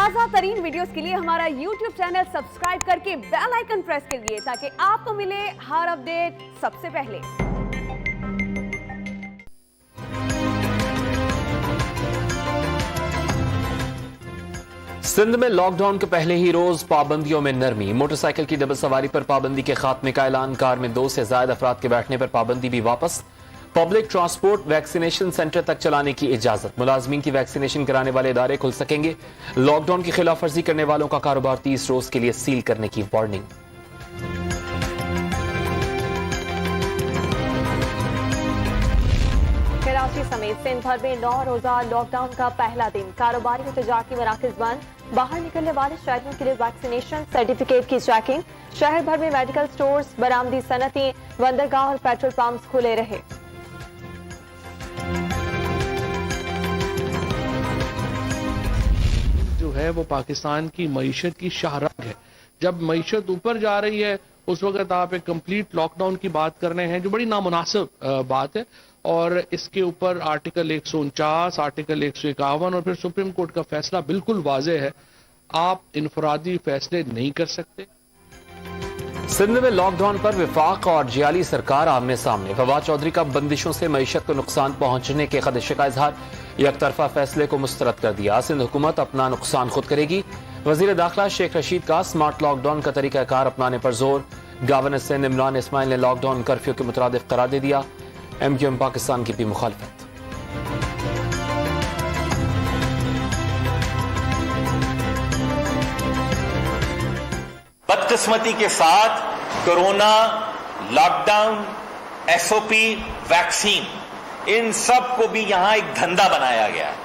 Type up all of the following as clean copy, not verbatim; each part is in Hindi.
ताज़ा तरीन वीडियोस के लिए हमारा YouTube चैनल सब्सक्राइब करके बेल आइकन प्रेस करिए ताकि आपको मिले हर अपडेट सबसे पहले। सिंध में लॉकडाउन के पहले ही रोज पाबंदियों में नरमी। मोटरसाइकिल की डबल सवारी पर पाबंदी के खात्मे का ऐलान। कार में 2 से ज्यादा अफराद के बैठने पर पाबंदी भी वापस। पब्लिक ट्रांसपोर्ट वैक्सीनेशन सेंटर तक चलाने की इजाजत। मुलाजमीन की वैक्सीनेशन कराने वाले इदारे खुल सकेंगे। लॉकडाउन की खिलाफ वर्जी करने वालों का कारोबार 30 रोज के लिए सील करने की वार्निंग। कराची समेत सिंध भर में 9 रोजा लॉकडाउन का पहला दिन। कारोबारी व तजारती मराकज बंद। बाहर निकलने वाले शहरियों के लिए वैक्सीनेशन सर्टिफिकेट की चेकिंग। शहर भर में मेडिकल स्टोर्स, बरामदी सनती, बंदरगाह और पेट्रोल पंप खुले रहे। जो है वो पाकिस्तान की मईशत की शाहराग है। जब मईशत ऊपर जा रही है उस वक्त आप एक कंप्लीट लॉकडाउन की बात कर रहे हैं, जो बड़ी नामुनासिब बात है। और इसके ऊपर आर्टिकल 149, आर्टिकल 151 और फिर सुप्रीम कोर्ट का फैसला बिल्कुल वाज़ेह है। आप इनफरादी फैसले नहीं कर सकते। सिंध में लॉकडाउन पर विफाक और जियाली सरकार आमने सामने। फवाद चौधरी का बंदिशों से मईशत को नुकसान पहुंचने के खदशे का इजहार। एक तरफा फैसले को मुस्तरद कर दिया। सिंध हुकूमत अपना नुकसान खुद करेगी। वजीर दाखिला शेख रशीद का स्मार्ट लॉकडाउन का तरीकाकार अपनाने पर जोर। गवर्नर सिंध इमरान इस्माइल ने लॉकडाउन कर्फ्यू के मुताबिक करार दे दिया। MQM पाकिस्तान की भी मुखालफत। बदकिस्मती के साथ कोरोना, लॉकडाउन, SOP, वैक्सीन, इन सब को भी यहां एक धंधा बनाया गया है,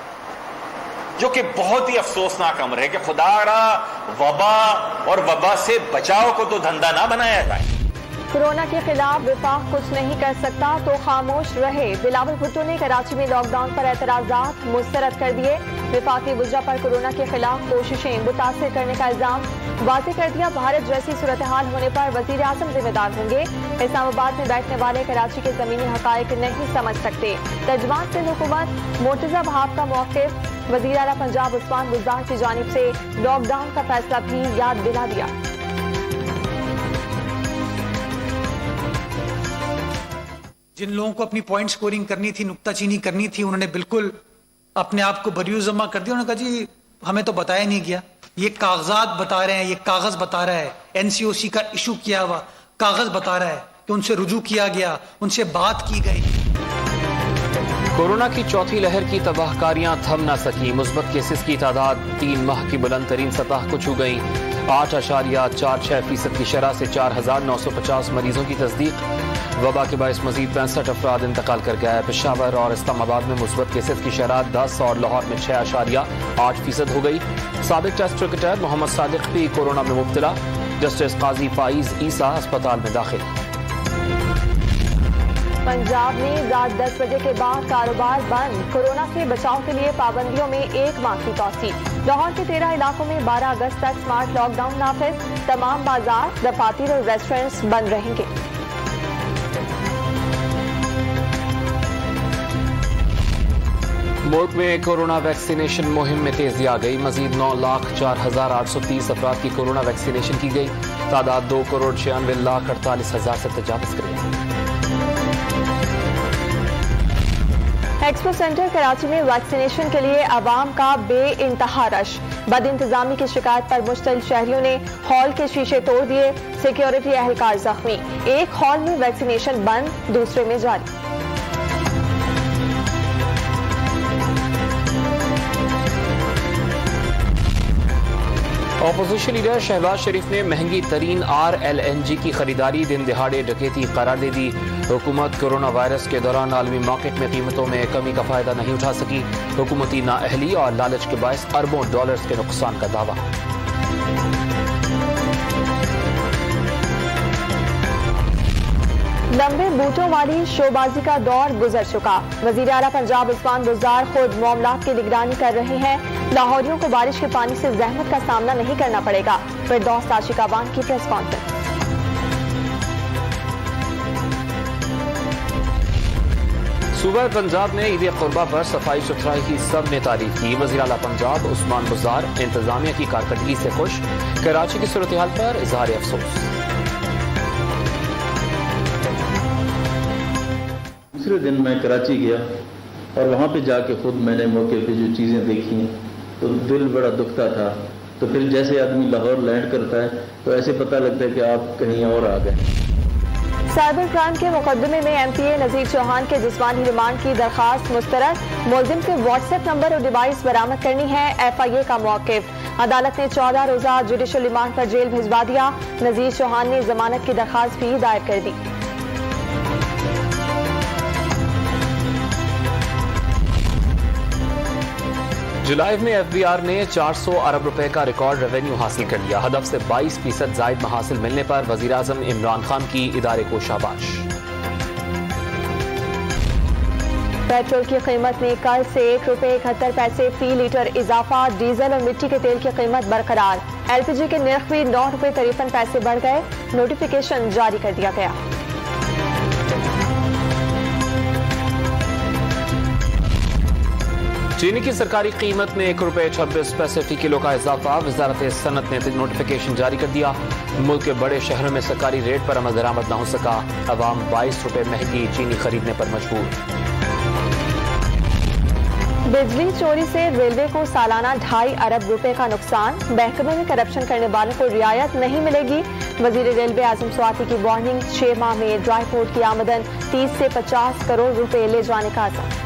जो कि बहुत ही अफसोसनाक अमर है कि खुदारा वबा और वबा से बचाव को तो धंधा ना बनाया जाए। कोरोना के खिलाफ विफाक कुछ नहीं कर सकता तो खामोश रहे। बिलावल भुट्टो ने कराची में लॉकडाउन पर एतराजात मुस्तरद कर दिए। विफाकी वजह पर कोरोना के खिलाफ कोशिशें मुतासिर करने का इल्जाम वाज़ेह कर दिया। भारत जैसी सूरत हाल होने पर वजीर आजम जिम्मेदार होंगे। इस्लामाबाद में बैठने वाले कराची के जमीनी हकायक नहीं समझ सकते। तर्जमान सिंध हुकूमत मोर्तजा वहाब का मौक़िफ़। वज़ीर आला पंजाब उस्मान बुज़दार की जानिब से लॉकडाउन का फैसला भी याद दिला दिया। जिन लोगों को अपनी पॉइंट स्कोरिंग करनी थी, नुक्ताचीनी करनी थी, उन्होंने बिल्कुल अपने आप को बरियुज़्ज़मा कर दिया। उन्होंने कहा जी हमें तो बताया नहीं गया। ये कागजात बता रहे हैं, ये कागज बता रहा है, NCOC का इशू किया हुआ कागज बता रहा है कि उनसे रुजू किया गया, उनसे बात की गई। कोरोना की चौथी लहर की तबाहकारियां थम न सकी। मुस्बत केसेस की तादाद 3 माह की बुलंद तरीन सतह को छू गई। 8.46% की शरह से 4,950 मरीजों की तस्दीक। वबा के बायस मजीद 65 अफराद इंतकाल कर गया है। पेशावर और इस्लामाबाद में मुस्बत केसेस की शरह 10 और लाहौर में 6.8% हो गई। साबिक टेस्ट क्रिकेटर मोहम्मद सादिक भी कोरोना में मुब्तला। जस्टिस काजी फाइज ईसा अस्पताल में दाखिल। पंजाब में रात 10 बजे के बाद कारोबार बंद। कोरोना से बचाव के लिए पाबंदियों में 1 माह की तौसी। लाहौर के 13 इलाकों में 12 अगस्त तक स्मार्ट लॉकडाउन नाफिज। तमाम बाजार, दफातर और रेस्टोरेंट्स बंद रहेंगे। मुल्क में कोरोना वैक्सीनेशन मुहिम में तेजी आ गई। मजीद 9,04,830 अफराद की कोरोना वैक्सीनेशन की गई। तादाद 2,96,48,000 से तजावुज कर गई। एक्सपो सेंटर कराची में वैक्सीनेशन के लिए आवाम का बेइंतहा रश। बद इंतजामी की शिकायत पर मुश्तल शहरियों ने हॉल के शीशे तोड़ दिए। सिक्योरिटी एहलकार जख्मी। एक हॉल में वैक्सीनेशन बंद, दूसरे में जारी। ऑपोजिशन लीडर शहबाज शरीफ ने महंगी तरीन RLNG की खरीदारी दिन दिहाड़े डकैती करार दे दी। हुकूमत कोरोना वायरस के दौरान आलमी मार्केट में कीमतों में कमी का फायदा नहीं उठा सकी। हुकूमती नाअहली और लालच के बायस अरबों डॉलर्स के नुकसान का दावा। लंबे बूटों वाली शोबाजी का दौर गुजर चुका। वजीर आला पंजाब उस्मान बुज़दार खुद मामलात की निगरानी कर रहे हैं। लाहौरियों को बारिश के पानी से जहमत का सामना नहीं करना पड़ेगा। फिरदौस आशिकाबान की प्रेस कॉन्फ्रेंस। सूबा पंजाब ने ईद कुर्बा पर सफाई सुथराई की सब ने तारीफ की। वज़ीर आला पंजाब उस्मान बुज़दार इंतजामिया की कारकर्दगी से खुश। कराची की सूरत हाल पर इजहार अफसोस। दूसरे दिन मैं कराची गया और वहाँ पे जाके खुद मैंने मौके पे जो चीज़ें देखी तो दिल बड़ा दुखता था। तो फिर जैसे आदमी लाहौर लैंड करता है तो ऐसे पता लगता है कि आप कहीं और आ गए। साइबर क्राइम के मुकदमे में एमपीए नजीर चौहान के जिस्मानी रिमांड की दरखास्त मुस्तरद। मुलजिम के व्हाट्सएप नंबर और डिवाइस बरामद करनी है एफआईए का मौकिफ। अदालत ने 14 रोजा जुडिशल रिमांड पर जेल भिजवा दिया। नजीर चौहान ने जमानत की दरखास्त भी दायर कर दी। जुलाई में एफबीआर ने 400 अरब रुपए का रिकॉर्ड रेवेन्यू हासिल कर लिया। हदफ से 22% जायद हासिल मिलने पर वजीर आजम इमरान खान की इदारे को शाबाश। पेट्रोल की कीमत में कल से ₹1.71 फी लीटर इजाफा। डीजल और मिट्टी के तेल की कीमत बरकरार। एलपीजी के नर्ख भी ₹9.53 बढ़ गए। नोटिफिकेशन जारी कर दिया गया। चीनी की सरकारी कीमत में ₹1.26 फी किलो का इजाफा। वजारत सनत ने नोटिफिकेशन जारी कर दिया। मुल्क के बड़े शहरों में सरकारी रेट पर अमल दरामद न हो सका। अवाम ₹22 महंगी चीनी खरीदने पर मजबूर। बिजली चोरी से रेलवे को सालाना 2.5 अरब रुपए का नुकसान। महकमे में करप्शन करने वालों को रियायत नहीं मिलेगी। वजीर रेलवे आजम स्वाति की वार्निंग। 6 माह में ड्राई फ्रूट की आमदन 30 से 50 करोड़ रुपए ले जाने का आसाम।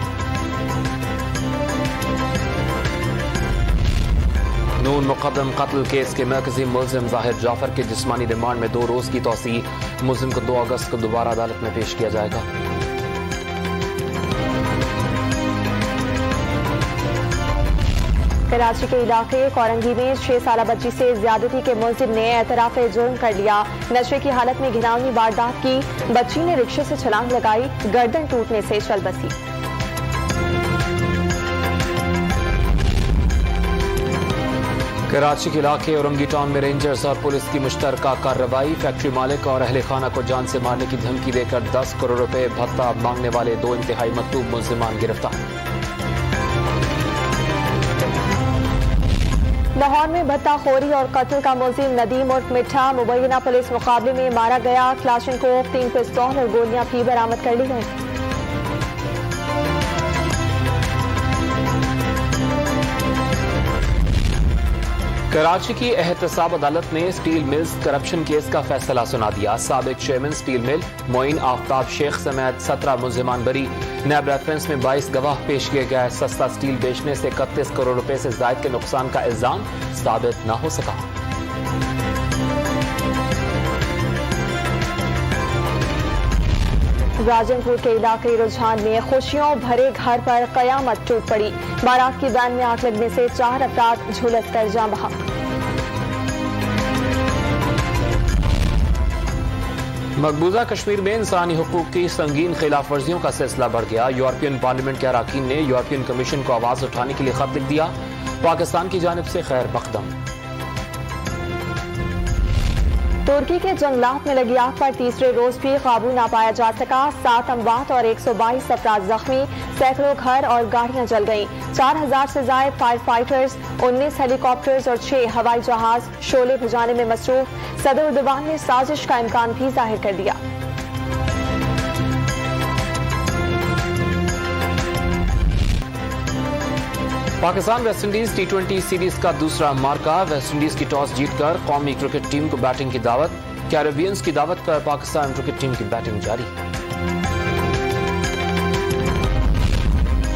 नून मुकदम कत्ल केस के मरकजी मुलजिम जाहिर जाफर के जिस्मानी रिमांड में 2 रोज की तौसी। मुलजिम को 2 अगस्त को दोबारा अदालत में पेश किया जाएगा। कराची के इलाके कोरंगी में 6 साला बच्ची से ज्यादती के मुलजिम ने एतराफ जुर्म कर लिया। नशे की हालत में घिनौनी वारदात की। बच्ची ने रिक्शे से छलांग लगाई। गर्दन टूटने से चल बसी। कराची के इलाके औरंगी टाउन में रेंजर्स और पुलिस की मुश्तरका कार्रवाई। फैक्ट्री मालिक और अहले खाना को जान से मारने की धमकी देकर 10 करोड़ रुपए भत्ता मांगने वाले 2 इंतहाई मतलूब मुल्जिमान गिरफ्तार। लाहौर में भत्ताखोरी और कत्ल का मुलजिम नदीम उर्फ मिठा मुबैना पुलिस मुकाबले में मारा गया। क्लाशनकोव, 3 पिस्तौल और गोलियां भी बरामद कर ली गई। कराची की एहतसाब अदालत ने स्टील मिल्स करप्शन केस का फैसला सुना दिया। साबिक chairman steel mill Moin Aftab Sheikh समेत 17 मुल्जिमान बरी। नैब रेफरेंस में 22 गवाह पेश किए गए। सस्ता स्टील बेचने से 31 करोड़ रुपए से जायद के नुकसान का इल्जाम साबित न हो सका। राजनपुर के इलाके रुझान में खुशियों भरे घर पर कयामत टूट पड़ी। बारात की वैन में आग लगने से 4 अफराद झुलस कर जान बहक। मकबूजा कश्मीर में इंसानी हुकूक की संगीन खिलाफ वर्जियों का सिलसिला बढ़ गया। यूरोपियन पार्लियामेंट के अरकान ने यूरोपियन कमीशन को आवाज उठाने के लिए खत लिख दिया। पाकिस्तान की जानिब से खैर मकदम। तुर्की के जंगलात में लगी आग पर तीसरे रोज भी काबू न पाया जा सका। 7 अमवात और 122 अफराद जख्मी। सैकड़ों घर और गाड़ियां जल गईं। 4000 से ज्यादा फायर फाइटर्स, 19 हेलीकॉप्टर्स और 6 हवाई जहाज शोले बुझाने में मसरूफ। सदर उर्दवान ने साजिश का इम्कान भी जाहिर कर दिया। पाकिस्तान वेस्टइंडीज T20 सीरीज का दूसरा मार्का। वेस्टइंडीज की टॉस जीतकर कौमी क्रिकेट टीम को बैटिंग की दावत। कैरेबियंस की दावत पर पाकिस्तान क्रिकेट टीम की बैटिंग जारी।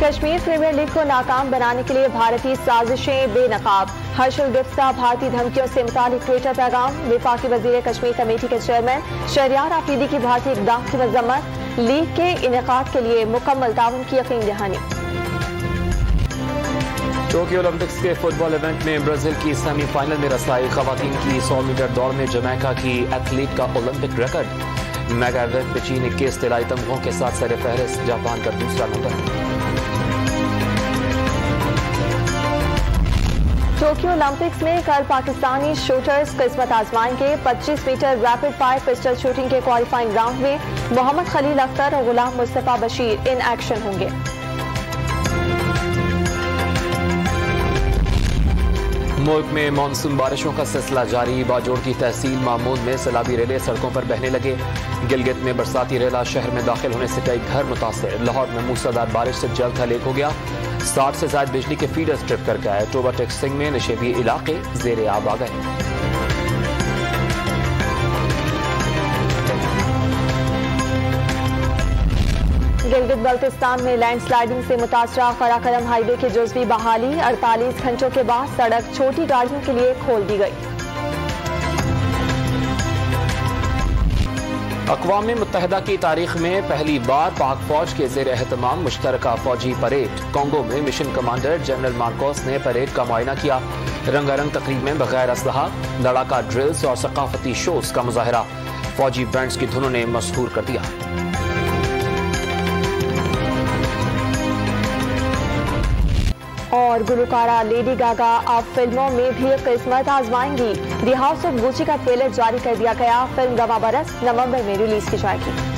कश्मीर प्रीमियर लीग को नाकाम बनाने के लिए भारतीय साजिशें बेनकाब। हर्षल गिफ्ट का भारतीय धमकियों से मुतालिक ट्विटर पैगाम। वफाकी वजीर कश्मीर कमेटी के चेयरमैन शहरियार आफरीदी की भारतीय इक़दाम की मजम्मत। लीग के इनेकाद के लिए मुकम्मल ताउन की यकीन दहानी। टोक्यो ओलंपिक्स के फुटबॉल इवेंट में ब्राजील की सेमीफाइनल में रसाई। खवातीन की 100 मीटर दौड़ में जमैका की एथलीट का ओलंपिक रिकॉर्ड। मेगा इवेंट में चीन 21 तिलाई तमगों के साथ सरफहरिस्त। जापान का दूसरा नंबर। टोक्यो ओलंपिक्स में कल पाकिस्तानी शूटर्स किस्मत आजमाएंगे। 25 metre rapid fire pistol shooting के क्वालिफाइंग राउंड में मोहम्मद खलील अख्तर और गुलाम मुस्तफा बशीर इन एक्शन होंगे। मुल्क में मानसून बारिशों का सिलसिला जारी। बाजोड़ की तहसील मामूद में सैलाबी रेले सड़कों पर बहने लगे। गिलगित में बरसाती रेला शहर में दाखिल होने से कई घर मुतासिर। लाहौर में मूसलाधार बारिश से जल हलेक हो गया। 60 से ज्यादा बिजली के फीडर्स ट्रिप कर गए। टोबा टेक सिंह में नशेबी इलाके जेर आब आ गए। गिलगित बल्तिस्तान में लैंडस्लाइडिंग से मुतासरा कराकरम हाईवे की जुज़वी बहाली। 48 घंटों के बाद सड़क छोटी गाड़ियों के लिए खोल दी गई। अक़वाम मुत्तहिदा की तारीख में पहली बार पाक फौज के ज़ेर एहतमाम मुश्तरका फौजी परेड। कांगो में मिशन कमांडर जनरल मार्कोस ने परेड का मुआयना किया। रंगारंग तकरीब में बगैर असलहा लड़ाका ड्रिल्स और सकाफती शोज का मुजाहरा। फौजी बैंड्स की धुनों ने मशहूर कर दिया। और गुलकारा लेडी गागा अब फिल्मों में भी किस्मत आजमाएंगी। दी हाउस ऑफ गुची का ट्रेलर जारी कर दिया गया। फिल्म गवा बरस नवंबर में रिलीज की जाएगी।